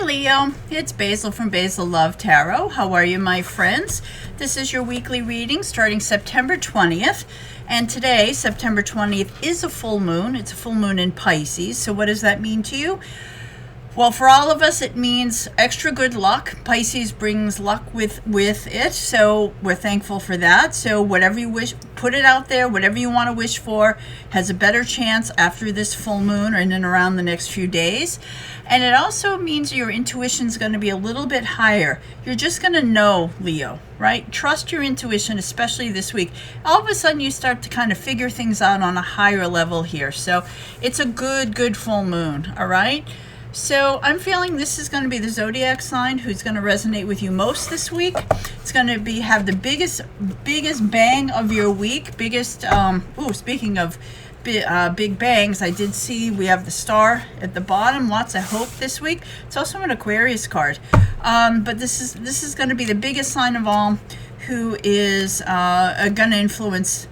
Leo, it's Basil from Basil Love Tarot. How are you, my friends? This is your weekly reading starting September 20th. And today, September 20th, is a full moon. It's a full moon in Pisces. So what does that mean to you? Well, for all of us, it means extra good luck. Pisces brings luck with it, so we're thankful for that. So whatever you wish, put it out there. Whatever you want to wish for has a better chance after this full moon or in and around the next few days. And it also means your intuition is going to be a little bit higher. You're just going to know, Leo, right? Trust your intuition, especially this week. All of a sudden, you start to kind of figure things out on a higher level here. So it's a good full moon, all right? So I'm feeling this is going to be the zodiac sign who's going to resonate with you most this week. It's going to have the biggest bang of your week. Speaking of big bangs, I did see we have the star at the bottom. Lots of hope this week. It's also an Aquarius card. But this is going to be the biggest sign of all, who is going to influence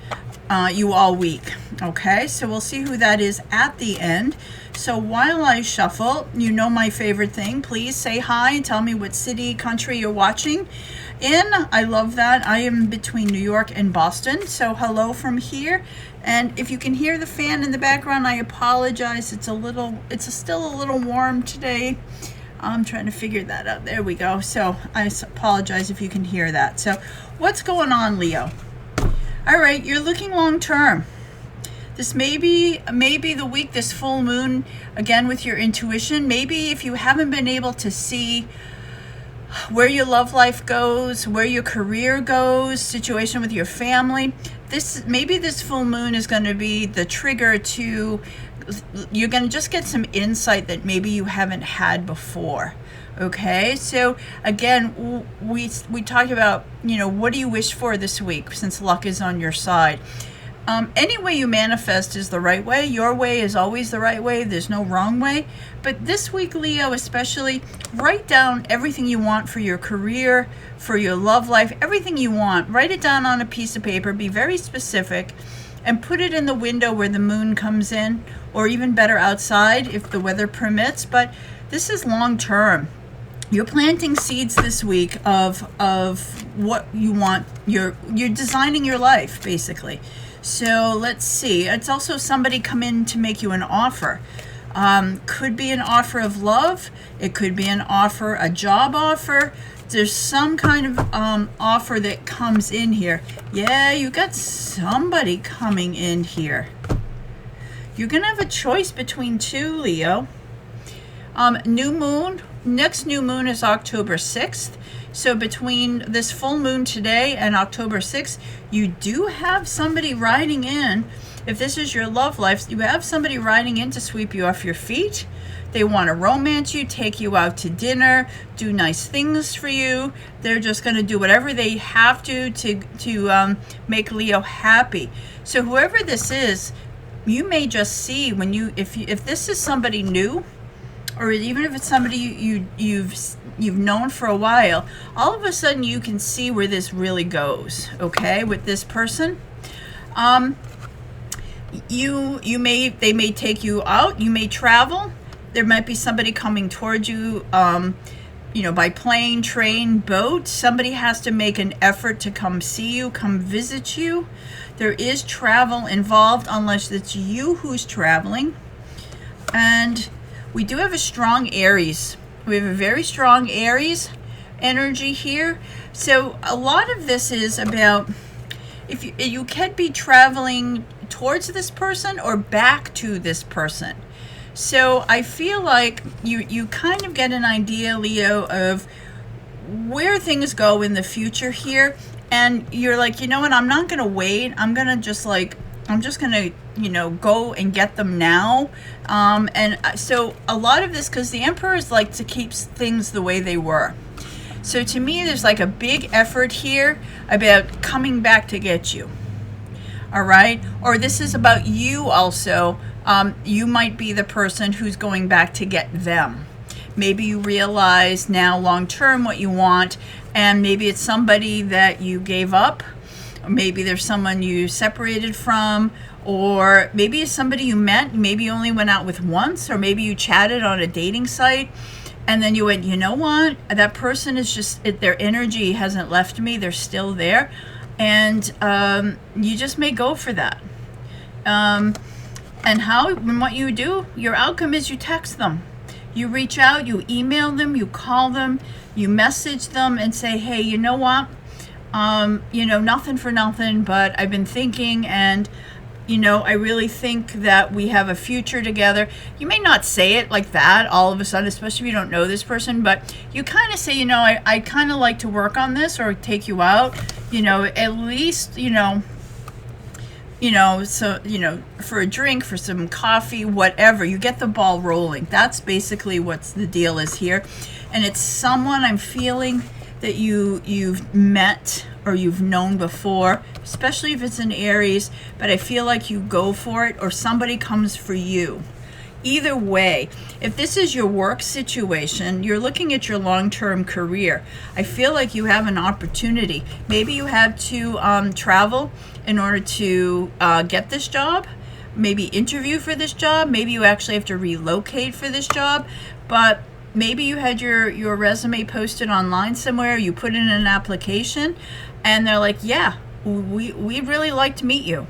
you all week. Okay, so we'll see who that is at the end. So while I shuffle, you know my favorite thing. Please say hi and tell me what city, country you're watching in. I love that. I am between New York and Boston. So hello from here. And if you can hear the fan in the background, I apologize. It's still a little warm today. I'm trying to figure that out. There we go. So I apologize if you can hear that. So what's going on, Leo? All right, you're looking long term. This may be the week, this full moon, again with your intuition. Maybe if you haven't been able to see where your love life goes, where your career goes, situation with your family, maybe this full moon is going to be the trigger to, you're going to just get some insight that maybe you haven't had before. Okay, so again, we talked about, what do you wish for this week since luck is on your side? Any way you manifest is the right way. Your way is always the right way. There's no wrong way. But this week, Leo, especially, write down everything you want for your career, for your love life, everything you want. Write it down on a piece of paper. Be very specific and put it in the window where the moon comes in, or even better outside if the weather permits. But this is long term. You're planting seeds this week of what you want. You're designing your life, basically. So let's see. It's also somebody come in to make you an offer. Could be an offer of love. It could be an offer, a job offer. There's some kind of offer that comes in here. Yeah, you got somebody coming in here. You're going to have a choice between two, Leo. New moon. Next new moon is October 6th. So between this full moon today and October 6th, you do have somebody riding in. If this is your love life, you have somebody riding in to sweep you off your feet. They want to romance you, take you out to dinner, do nice things for you. They're just going to do whatever they have to make Leo happy. So whoever this is, you may just see if this is somebody new, or even if it's somebody you've known for a while, all of a sudden you can see where this really goes. Okay, with this person, they may take you out. You may travel. There might be somebody coming towards you, by plane, train, boat. Somebody has to make an effort to come see you, come visit you. There is travel involved, unless it's you who's traveling. And we do have a strong Aries. We have a very strong Aries energy here. So a lot of this is about, if you can be traveling towards this person or back to this person. So I feel like you kind of get an idea, Leo, of where things go in the future here. And you're like, you know what, I'm not going to wait. I'm just going to, go and get them now. And so a lot of this, because the emperors like to keep things the way they were. So to me, there's like a big effort here about coming back to get you. All right. Or this is about you also. You might be the person who's going back to get them. Maybe you realize now long term what you want, and maybe it's somebody that you gave up. Or maybe there's someone you separated from, or maybe it's somebody you met, maybe you only went out with once, or maybe you chatted on a dating site. And then you went, you know what? That person is just, their energy hasn't left me. They're still there. And you just may go for that. And what you do, your outcome is you text them. You reach out, you email them, you call them, you message them and say, hey, you know what? Nothing for nothing, but I've been thinking, and I really think that we have a future together. You may not say it like that all of a sudden, especially if you don't know this person, but you kind of say, I kind of like to work on this or take you out, at least, for a drink, for some coffee, whatever. You get the ball rolling. That's basically what the deal is here. And it's someone I'm feeling that you've met or you've known before, especially if it's in Aries, but I feel like you go for it or somebody comes for you. Either way, if this is your work situation, you're looking at your long-term career. I feel like you have an opportunity. Maybe you had to travel in order to get this job, maybe interview for this job, maybe you actually have to relocate for this job, but maybe you had your resume posted online somewhere, you put in an application, and they're like, yeah, we'd really like to meet you.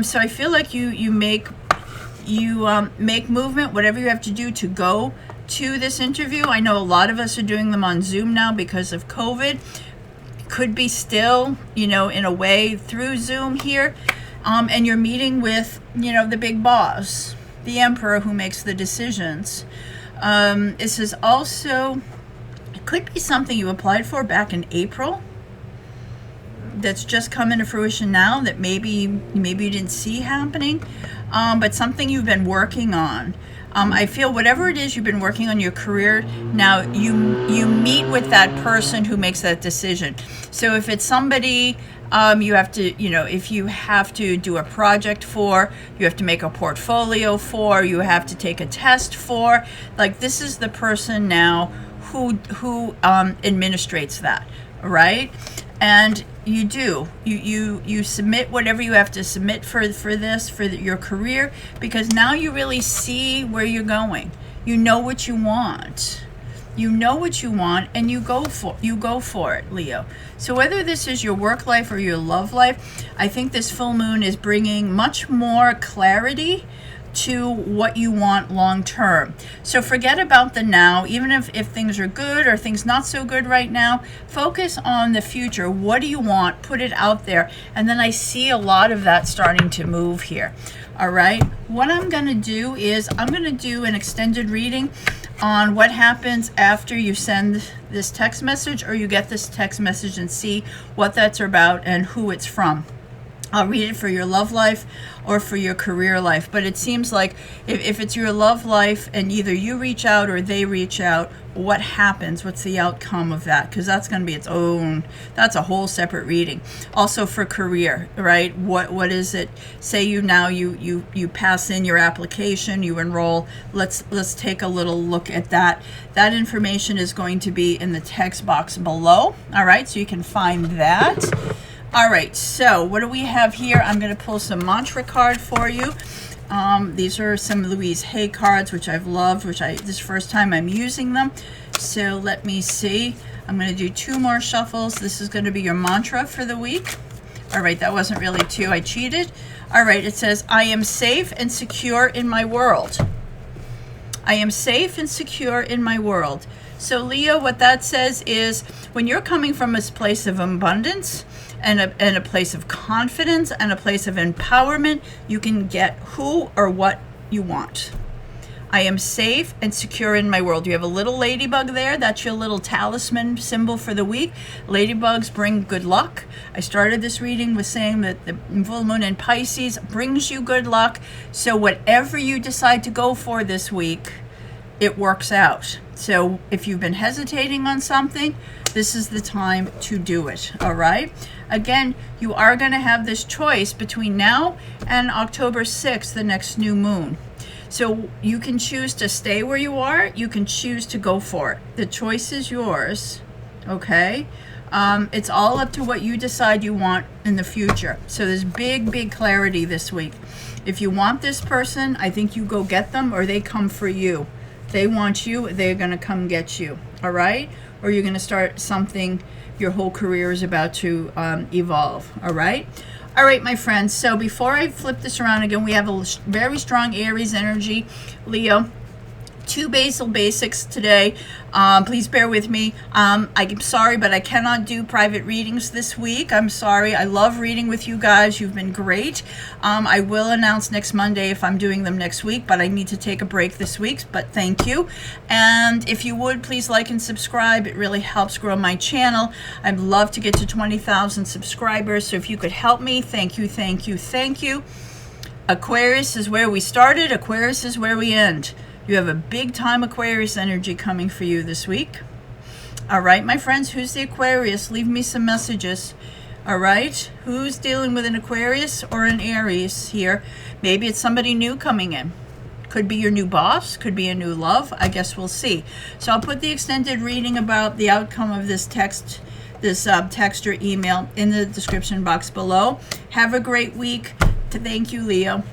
So I feel like you make movement, whatever you have to do to go to this interview. I know a lot of us are doing them on Zoom now because of COVID. Could be still, in a way through Zoom here. And you're meeting with, the big boss, the emperor who makes the decisions. It says also, it could be something you applied for back in April that's just coming to fruition now that maybe you didn't see happening, but something you've been working on. I feel whatever it is you've been working on your career, now you meet with that person who makes that decision. So if it's somebody you have to, if you have to do a project for, you have to make a portfolio for, you have to take a test for, like this is the person now who administrates that, right? And you do. You submit whatever you have to submit for your career, because now you really see where you're going. You know what you want. You know what you want, and you go for it, Leo. So whether this is your work life or your love life, I think this full moon is bringing much more clarity to what you want long term. So forget about the now, even if things are good or things not so good right now. Focus on the future. What do you want? Put it out there. And then I see a lot of that starting to move here. All right. What I'm going to do is I'm going to do an extended reading on what happens after you send this text message or you get this text message, and see what that's about and who it's from. I'll read it for your love life or for your career life. But it seems like if it's your love life and either you reach out or they reach out, what happens? What's the outcome of that? Because that's going to be its own, that's a whole separate reading. Also for career, right? What is it? Say you pass in your application, you enroll. Let's take a little look at that. That information is going to be in the text box below. All right, so you can find that. All right, so what do we have here? I'm going to pull some mantra card for you. These are some Louise Hay cards, which I've loved, this is the first time I'm using them. So let me see. I'm going to do 2 more shuffles. This is going to be your mantra for the week. All right, that wasn't really 2. I cheated. All right, it says, I am safe and secure in my world. I am safe and secure in my world. So Leo, what that says is when you're coming from this place of abundance, and a place of confidence and a place of empowerment, you can get who or what you want. I am safe and secure in my world. You have a little ladybug there. That's your little talisman symbol for the week. Ladybugs bring good luck. I started this reading with saying that the full moon in Pisces brings you good luck. So whatever you decide to go for this week, it works out. So if you've been hesitating on something, this is the time to do it. All right. Again, you are going to have this choice between now and October 6th, the next new moon. So you can choose to stay where you are. You can choose to go for it. The choice is yours. Okay. It's all up to what you decide you want in the future. So there's big clarity this week. If you want this person, I think you go get them or they come for you. they want you, they're going to come get you. All right? Or you're going to start something, your whole career is about to evolve. All right? All right, my friends. So before I flip this around again, we have a very strong Aries energy, Leo. 2 Basil basics today. Please bear with me. I'm sorry, but I cannot do private readings this week. I'm sorry. I love reading with you guys. You've been great. I will announce next Monday if I'm doing them next week, but I need to take a break this week, but thank you. And if you would, please like and subscribe. It really helps grow my channel. I'd love to get to 20,000 subscribers, so if you could help me, thank you, thank you, thank you. Aquarius is where we started. Aquarius is where we end. You have a big time Aquarius energy coming for you this week. All right, my friends, who's the Aquarius? Leave me some messages. All right, who's dealing with an Aquarius or an Aries here? Maybe it's somebody new coming in. Could be your new boss, could be a new love. I guess we'll see. So I'll put the extended reading about the outcome of this text or email in the description box below. Have a great week. Thank you, Leo.